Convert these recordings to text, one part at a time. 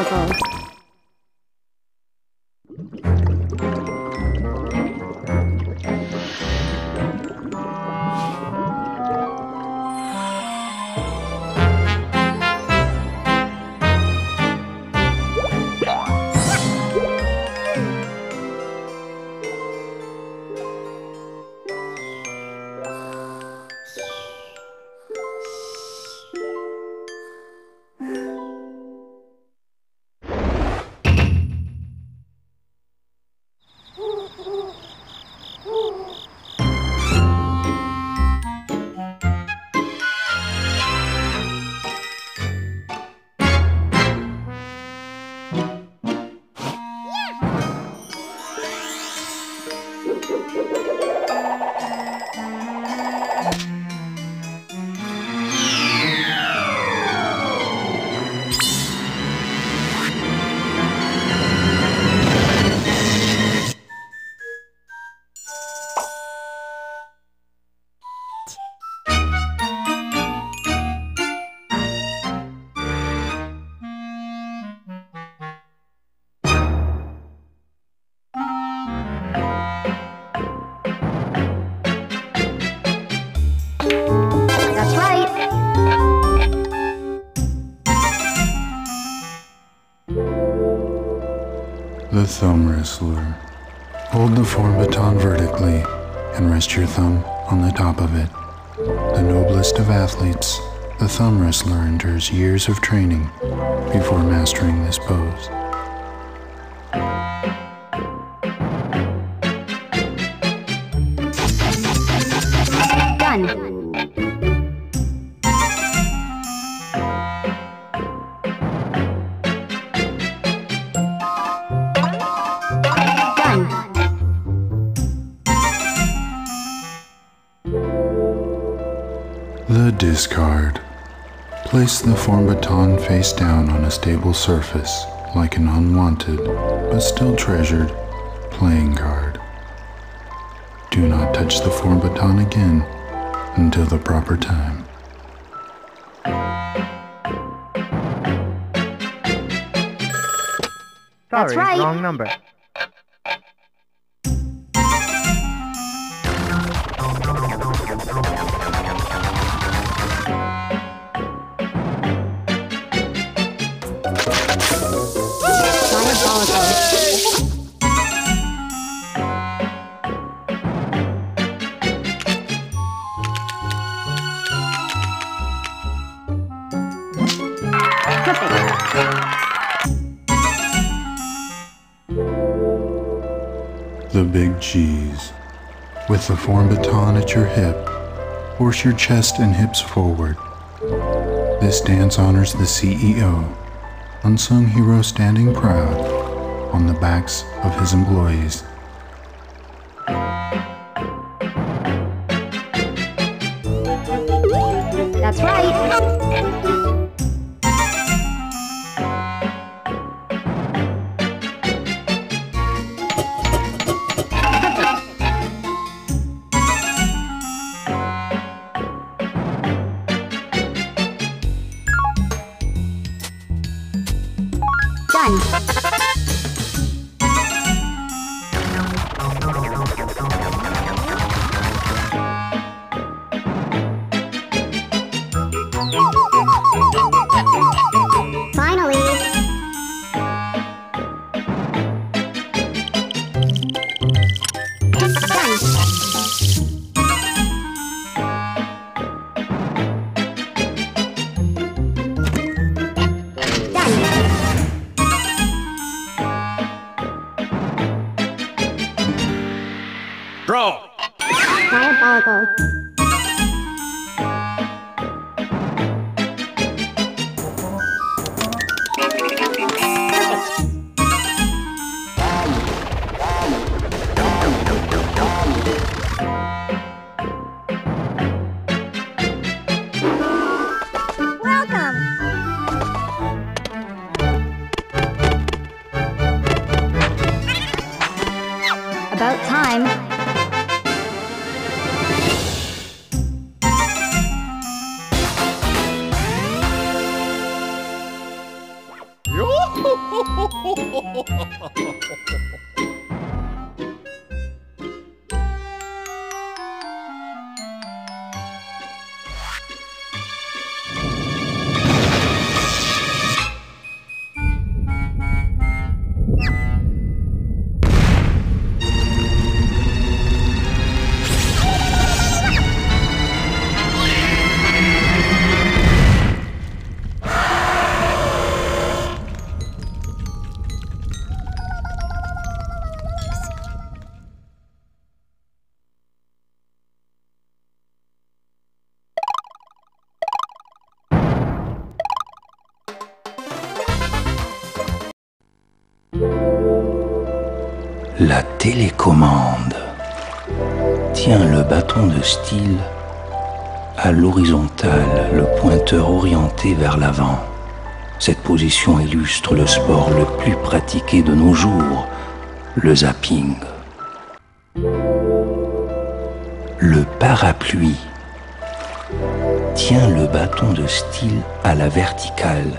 Diabolical. That's right. The Thumb Wrestler. Hold the form baton vertically and rest your thumb on the top of it. The noblest of athletes, the Thumb Wrestler endures years of training before mastering this pose. Done. The discard. Place the form baton face down on a stable surface, like an unwanted, but still treasured, playing card. Do not touch the form baton again until the proper time. That's Sorry, right. wrong number. The Big Cheese. With the form baton at your hip, force your chest and hips forward. This dance honors the CEO, unsung hero standing proud on the backs of his employees. That's right. Done. Finally. Draw! Diabolical. Welcome. About time. Yoo-hoo! La télécommande tient le bâton de style à l'horizontale, le pointeur orienté vers l'avant. Cette position illustre le sport le plus pratiqué de nos jours, le zapping. Le parapluie tient le bâton de style à la verticale,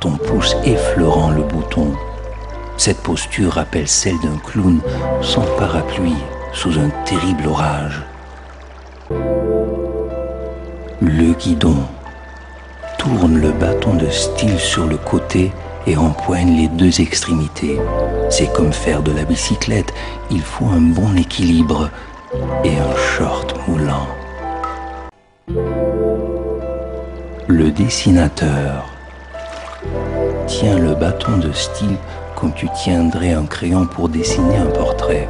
ton pouce effleurant le bouton. Cette posture rappelle celle d'un clown sans parapluie sous un terrible orage. Le guidon tourne le bâton de style sur le côté et empoigne les deux extrémités. C'est comme faire de la bicyclette, il faut un bon équilibre et un short moulant. Le dessinateur tient le bâton de style comme tu tiendrais un crayon pour dessiner un portrait.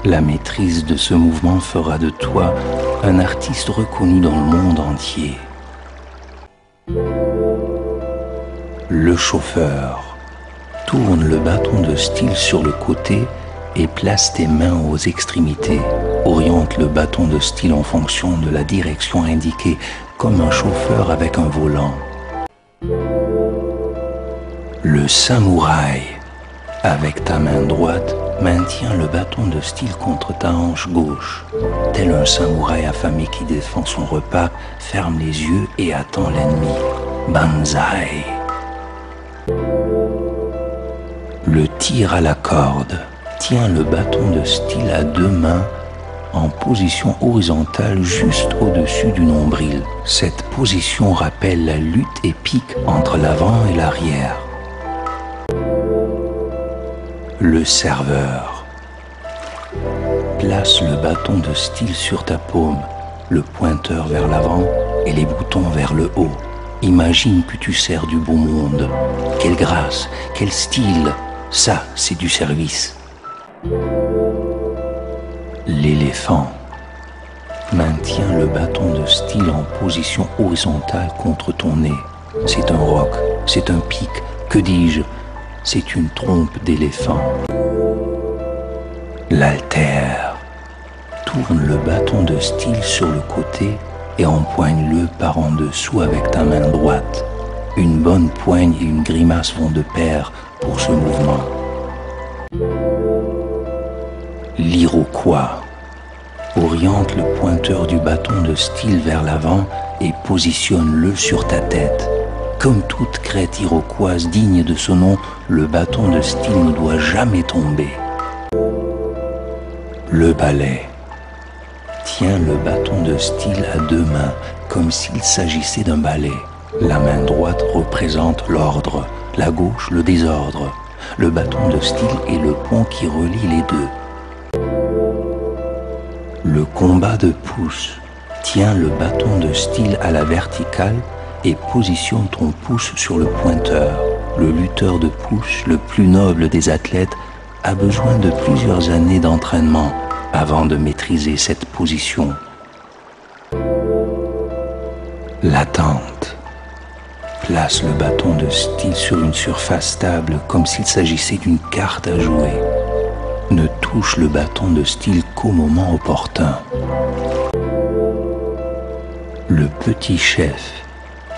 La maîtrise de ce mouvement fera de toi un artiste reconnu dans le monde entier. Le chauffeur tourne le bâton de style sur le côté et place tes mains aux extrémités. Oriente le bâton de style en fonction de la direction indiquée, comme un chauffeur avec un volant. Le samouraï, avec ta main droite, maintient le bâton de style contre ta hanche gauche. Tel un samouraï affamé qui défend son repas, ferme les yeux et attend l'ennemi. Banzai. Le tir à la corde tient le bâton de style à deux mains en position horizontale juste au-dessus du nombril. Cette position rappelle la lutte épique entre l'avant et l'arrière. Le serveur place le bâton de style sur ta paume, le pointeur vers l'avant et les boutons vers le haut. Imagine que tu sers du beau monde. Quelle grâce, quel style, ça c'est du service. L'éléphant maintient le bâton de style en position horizontale contre ton nez. C'est un roc, c'est un pic, que dis-je? C'est une trompe d'éléphant. L'haltère tourne le bâton de style sur le côté et empoigne-le par en dessous avec ta main droite. Une bonne poigne et une grimace vont de pair pour ce mouvement. L'Iroquois oriente le pointeur du bâton de style vers l'avant et positionne-le sur ta tête. Comme toute crête iroquoise digne de ce nom, le bâton de style ne doit jamais tomber. Le balai tient le bâton de style à deux mains, comme s'il s'agissait d'un balai. La main droite représente l'ordre, la gauche le désordre. Le bâton de style est le pont qui relie les deux. Le combat de pouce tient le bâton de style à la verticale et positionne ton pouce sur le pointeur. Le lutteur de pouce, le plus noble des athlètes, a besoin de plusieurs années d'entraînement avant de maîtriser cette position. L'attente place le bâton de style sur une surface stable comme s'il s'agissait d'une carte à jouer. Ne touche le bâton de style qu'au moment opportun. Le petit chef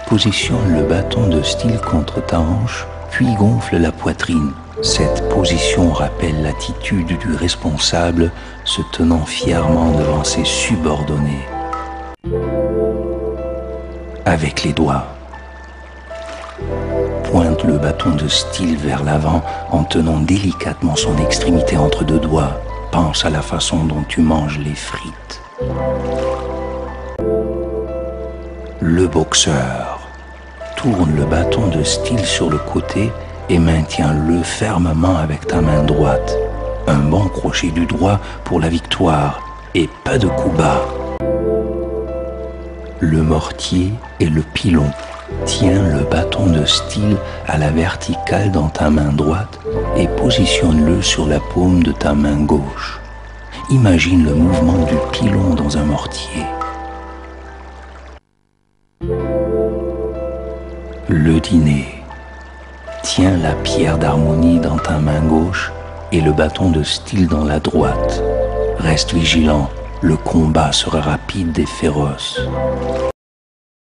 positionne le bâton de style contre ta hanche, puis gonfle la poitrine. Cette position rappelle l'attitude du responsable se tenant fièrement devant ses subordonnés. Avec les doigts, pointe le bâton de style vers l'avant en tenant délicatement son extrémité entre deux doigts. Pense à la façon dont tu manges les frites. Le boxeur tourne le bâton de style sur le côté et maintiens-le fermement avec ta main droite. Un bon crochet du droit pour la victoire et pas de coup bas. Le mortier et le pilon. Tiens le bâton de style à la verticale dans ta main droite et positionne-le sur la paume de ta main gauche. Imagine le mouvement du pilon dans un mortier. Le dîner. Tiens la pierre d'harmonie dans ta main gauche et le bâton de style dans la droite. Reste vigilant, le combat sera rapide et féroce.